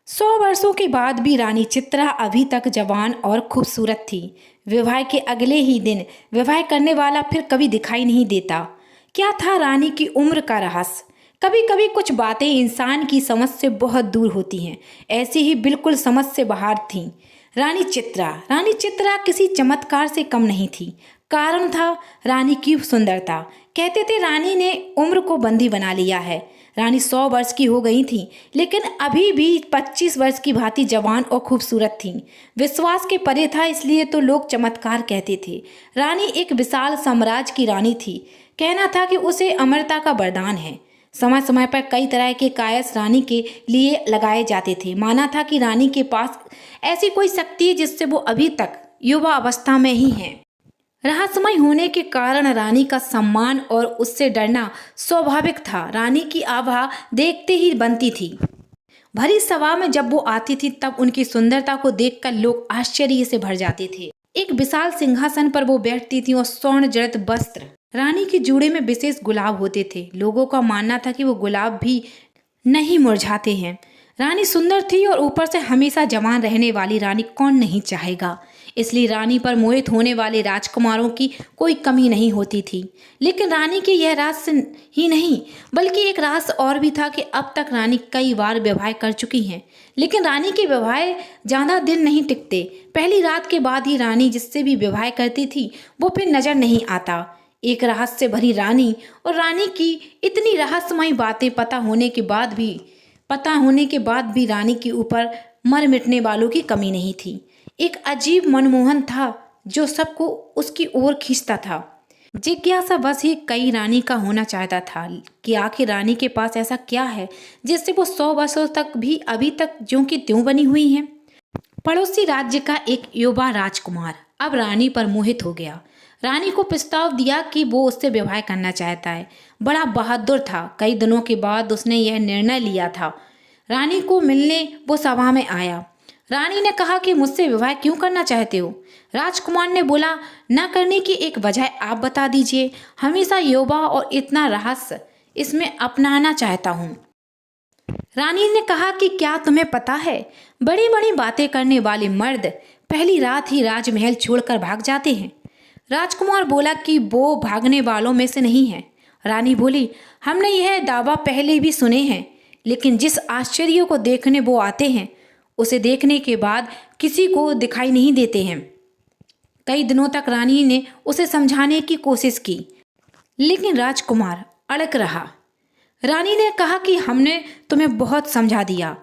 100 वर्षों के बाद भी रानी चित्रा अभी तक जवान और खूबसूरत थी। विवाह के अगले ही दिन विवाह करने वाला फिर कभी दिखाई नहीं देता। क्या था रानी की उम्र का रहस्य? कभी कभी कुछ बातें इंसान की समझ से बहुत दूर होती हैं। ऐसी ही बिल्कुल समझ से बाहर थी रानी चित्रा किसी चमत्कार से कम नहीं थी। कारण था रानी की सुंदरता। कहते थे रानी ने उम्र को बंदी बना लिया है। रानी 100 वर्ष की हो गई थी, लेकिन अभी भी 25 वर्ष की भांति जवान और खूबसूरत थी। विश्वास के परे था, इसलिए तो लोग चमत्कार कहते थे। रानी एक विशाल साम्राज्य की रानी थी। कहना था कि उसे अमरता का वरदान है। समय समय पर कई तरह के कायस रानी के लिए लगाए जाते थे। माना था कि रानी के पास ऐसी कोई शक्ति है जिससे वो अभी तक युवा अवस्था में ही है। रहस्यमय होने के कारण रानी का सम्मान और उससे डरना स्वाभाविक था। रानी की आभा देखते ही बनती थी। भरी सभा में जब वो आती थी तब उनकी सुंदरता को देखकर लोग आश्चर्य से भर जाते थे। एक विशाल सिंहासन पर वो बैठती थी और स्वर्ण जड़ित वस्त्र। रानी के जूड़े में विशेष गुलाब होते थे। लोगों का मानना था कि वो गुलाब भी नहीं मुरझाते हैं। रानी सुंदर थी और ऊपर से हमेशा जवान रहने वाली रानी कौन नहीं चाहेगा। इसलिए रानी पर मोहित होने वाले राजकुमारों की कोई कमी नहीं होती थी। लेकिन रानी के यह रहस्य ही नहीं, बल्कि एक रहस्य और भी था कि अब तक रानी कई बार विवाह कर चुकी हैं, लेकिन रानी के विवाह ज़्यादा दिन नहीं टिकते। पहली रात के बाद ही रानी जिससे भी विवाह करती थी वो फिर नजर नहीं आता। एक रहस्य से भरी रानी और रानी की इतनी रहस्यमय बातें पता होने के बाद भी रानी के ऊपर मर मिटने वालों की कमी नहीं थी। एक अजीब मनमोहन था जो सबको उसकी ओर खींचता था। जिज्ञासा बस ही कई रानी का होना चाहता था कि आखिर रानी के पास ऐसा क्या है जिससे वो 100 वर्षों तक भी अभी तक ज्यों की त्यों बनी हुई हैं। पड़ोसी राज्य का एक युवा राजकुमार अब रानी पर मोहित हो गया। रानी को प्रस्ताव दिया कि वो उससे विवाह करना चाहता है। बड़ा बहादुर था। कई दिनों के बाद उसने यह निर्णय लिया था। रानी को मिलने वो सभा में आया। रानी ने कहा कि मुझसे विवाह क्यों करना चाहते हो? राजकुमार ने बोला, न करने की एक वजह आप बता दीजिए। हमेशा युवा और इतना रहस्य इसमें अपनाना चाहता हूँ। रानी ने कहा कि क्या तुम्हें पता है, बड़ी बड़ी बातें करने वाले मर्द पहली रात ही राजमहल छोड़कर भाग जाते हैं। राजकुमार बोला कि वो भागने वालों में से नहीं है। रानी बोली, हमने यह दावा पहले भी सुने हैं, लेकिन जिस आश्चर्य को देखने वो आते हैं उसे देखने के बाद किसी को दिखाई नहीं देते हैं। कई दिनों तक रानी ने उसे समझाने की कोशिश की, लेकिन राजकुमार अड़ग रहा। रानी ने कहा कि हमने तुम्हें बहुत समझा दिया।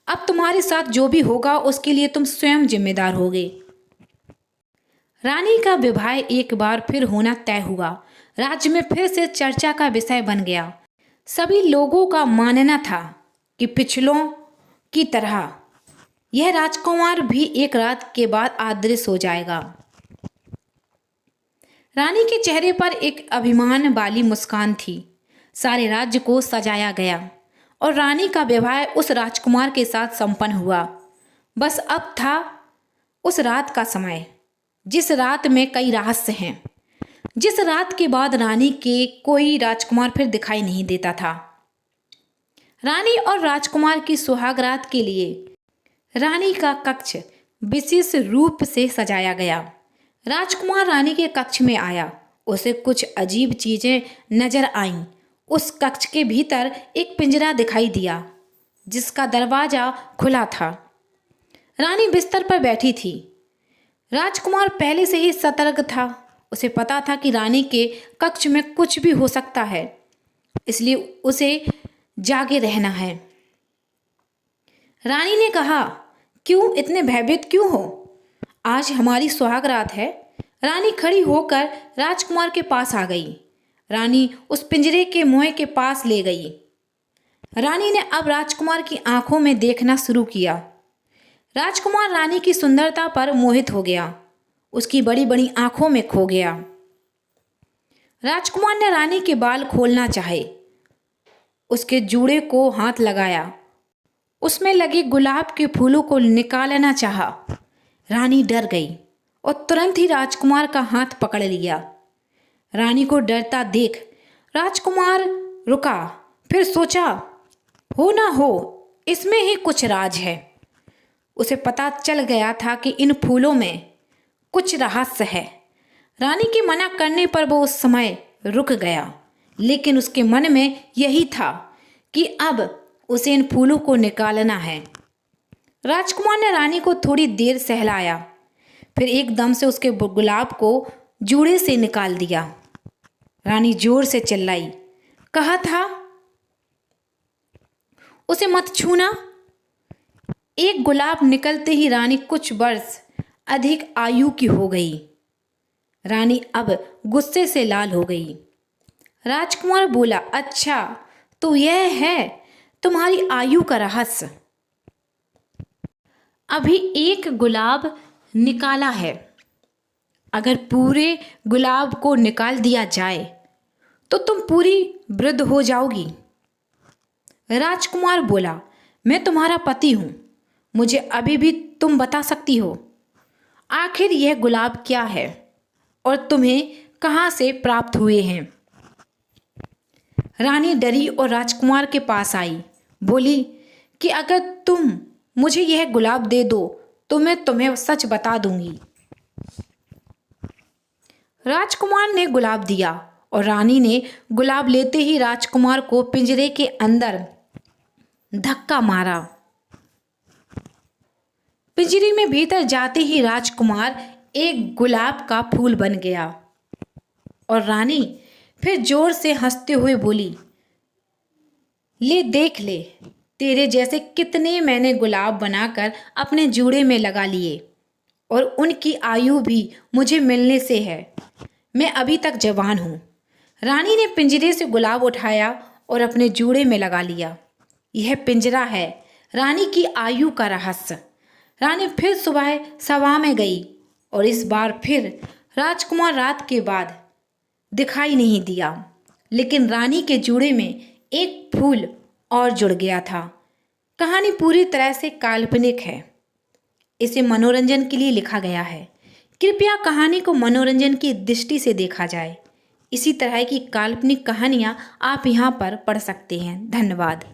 अब तुम्हारे साथ जो भी होगा उसके लिए तुम स्वयं जिम्मेदार होगे। रानी का विवाह एक बार फिर होना तय हुआ। राज्य में फिर से चर्चा का विषय बन गया। सभी लोगों का मानना था कि पिछलों की तरह यह राजकुमार भी एक रात के बाद अदृश्य हो जाएगा। रानी के चेहरे पर एक अभिमान वाली मुस्कान थी। सारे राज्य को सजाया गया और रानी का विवाह उस राजकुमार के साथ संपन्न हुआ। बस अब था उस रात का समय, जिस रात में कई रहस्य हैं, जिस रात के बाद रानी के कोई राजकुमार फिर दिखाई नहीं देता था। रानी और राजकुमार की सुहाग रात के लिए रानी का कक्ष विशेष रूप से सजाया गया। राजकुमार रानी के कक्ष में आया। उसे कुछ अजीब चीजें नजर आईं। उस कक्ष के भीतर एक पिंजरा दिखाई दिया जिसका दरवाजा खुला था। रानी बिस्तर पर बैठी थी। राजकुमार पहले से ही सतर्क था। उसे पता था कि रानी के कक्ष में कुछ भी हो सकता है, इसलिए उसे जागे रहना है। रानी ने कहा, क्यों इतने भयभीत क्यों हो? आज हमारी सुहाग रात है। रानी खड़ी होकर राजकुमार के पास आ गई। रानी उस पिंजरे के मुंह के पास ले गई। रानी ने अब राजकुमार की आंखों में देखना शुरू किया। राजकुमार रानी की सुंदरता पर मोहित हो गया। उसकी बड़ी बड़ी आंखों में खो गया। राजकुमार ने रानी के बाल खोलना चाहे, उसके जूड़े को हाथ लगाया, उसमें लगे गुलाब के फूलों को निकालना चाहा। रानी डर गई और तुरंत ही राजकुमार का हाथ पकड़ लिया। रानी को डरता देख राजकुमार रुका, फिर सोचा, हो ना हो इसमें ही कुछ राज है। उसे पता चल गया था कि इन फूलों में कुछ रहस्य है। रानी के मना करने पर वो उस समय रुक गया, लेकिन उसके मन में यही था कि अब उसे इन फूलों को निकालना है। राजकुमार ने रानी को थोड़ी देर सहलाया, फिर एकदम से उसके गुलाब को जूड़े से निकाल दिया। रानी जोर से चिल्लाई, कहा था उसे मत छूना। एक गुलाब निकलते ही रानी कुछ वर्ष अधिक आयु की हो गई। रानी अब गुस्से से लाल हो गई। राजकुमार बोला, अच्छा तो यह है तुम्हारी आयु का रहस्य। अभी एक गुलाब निकाला है, अगर पूरे गुलाब को निकाल दिया जाए तो तुम पूरी वृद्ध हो जाओगी। राजकुमार बोला, मैं तुम्हारा पति हूँ, मुझे अभी भी तुम बता सकती हो आखिर यह गुलाब क्या है और तुम्हें कहाँ से प्राप्त हुए हैं। रानी डरी और राजकुमार के पास आई, बोली कि अगर तुम मुझे यह गुलाब दे दो तो मैं तुम्हें सच बता दूंगी। राजकुमार ने गुलाब दिया और रानी ने गुलाब लेते ही राजकुमार को पिंजरे के अंदर धक्का मारा। पिंजरे में भीतर जाते ही राजकुमार एक गुलाब का फूल बन गया और रानी फिर जोर से हंसते हुए बोली, ले देख ले, तेरे जैसे कितने मैंने गुलाब बनाकर अपने जूड़े में लगा लिए और उनकी आयु भी मुझे मिलने से है। मैं अभी तक जवान हूँ। रानी ने पिंजरे से गुलाब उठाया और अपने जूड़े में लगा लिया। यह पिंजरा है रानी की आयु का रहस्य। रानी फिर सुबह सभा में गई और इस बार फिर राजकुमार रात के बाद दिखाई नहीं दिया, लेकिन रानी के जूड़े में एक फूल और जुड़ गया था। कहानी पूरी तरह से काल्पनिक है, इसे मनोरंजन के लिए लिखा गया है। कृपया कहानी को मनोरंजन की दृष्टि से देखा जाए। इसी तरह की काल्पनिक कहानियाँ आप यहाँ पर पढ़ सकते हैं। धन्यवाद।